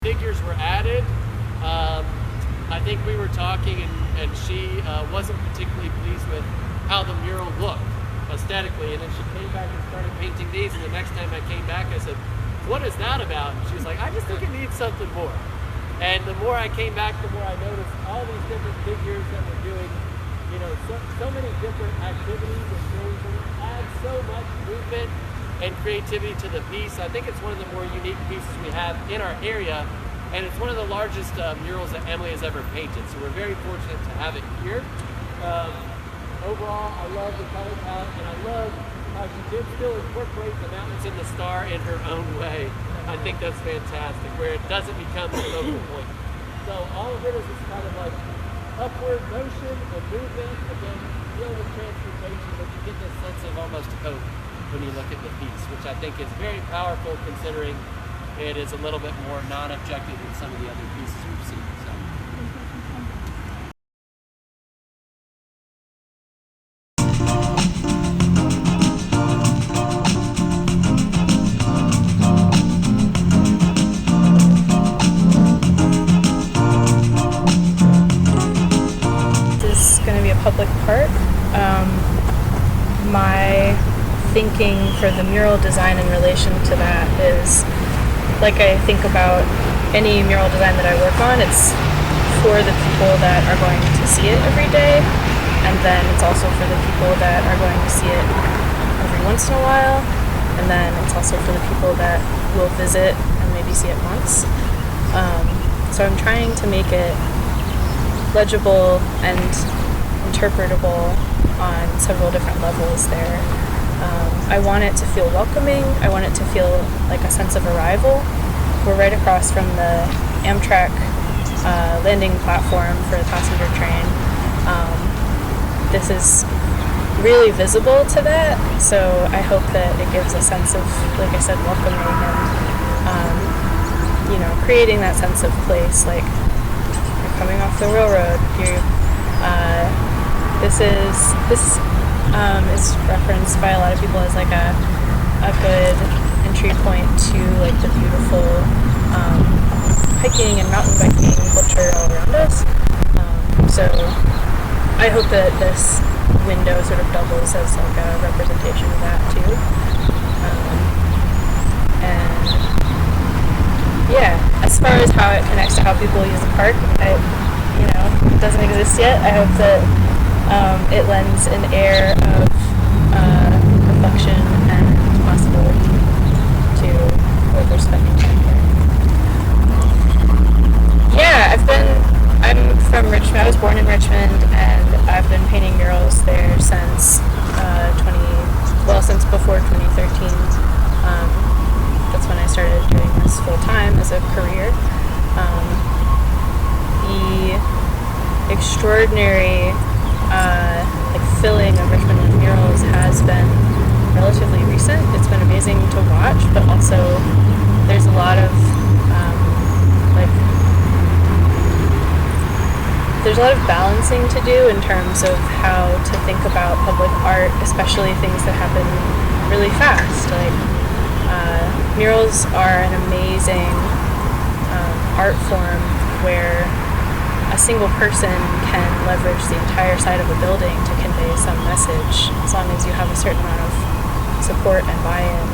figures were added, I think we were talking and she wasn't particularly pleased with how the mural looked aesthetically, and then she came back and started painting these, and the next time I came back I said, what is that about? And she was like, I just think it needs something more. And the more I came back, the more I noticed all these different figures that were doing, you know, so many different activities and things, and it adds so much movement and creativity to the piece. I think it's one of the more unique pieces we have in our area, and it's one of the largest murals that Emily has ever painted, so we're very fortunate to have it here. Overall, I love the color palette, and I love how she did still incorporate the mountains and the star in her own way. I think that's fantastic, where it doesn't become the focal point. So all of it is this kind of like upward motion and movement, again, dealing with transportation, but you get this sense of almost hope when you look at the piece, which I think is very powerful considering it is a little bit more non-objective than some of the other pieces we've seen. So. This is going to be a public park. My thinking for the mural design in relation to that is, like I think about any mural design that I work on, it's for the people that are going to see it every day, and then it's also for the people that are going to see it every once in a while, and then it's also for the people that will visit and maybe see it once. So I'm trying to make it legible and interpretable on several different levels there. I want it to feel welcoming. I want it to feel like a sense of arrival. We're right across from the Amtrak landing platform for the passenger train. This is really visible to that, so I hope that it gives a sense of, like I said, welcoming and, you know, creating that sense of place, like you're coming off the railroad. This is referenced by a lot of people as like a good entry point to like the beautiful hiking and mountain biking culture all around us. So I hope that this window sort of doubles as like a representation of that too. And yeah, as far as how it connects to how people use the park, it doesn't exist yet. I hope that it lends an air of reflection and possibility to whoever's spending time here. Yeah, I'm from Richmond. I was born in Richmond, and I've been painting murals there since since before 2013. That's when I started doing this full time as a career. The extraordinary filling of Richmond with murals has been relatively recent. It's been amazing to watch, but also there's a lot of there's a lot of balancing to do in terms of how to think about public art, especially things that happen really fast. Murals are an amazing art form where a single person can leverage the entire side of a building to convey some message, as long as you have a certain amount of support and buy-in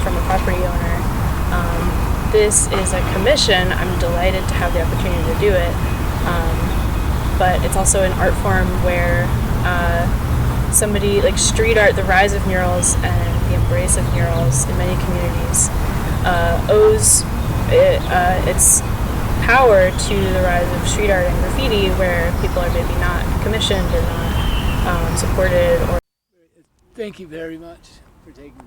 from a property owner. This is a commission. I'm delighted to have the opportunity to do it, but it's also an art form where somebody, like street art, the rise of murals and the embrace of murals in many communities owes its power to the rise of street art and graffiti, where people are maybe not commissioned or not supported. Thank you very much for taking the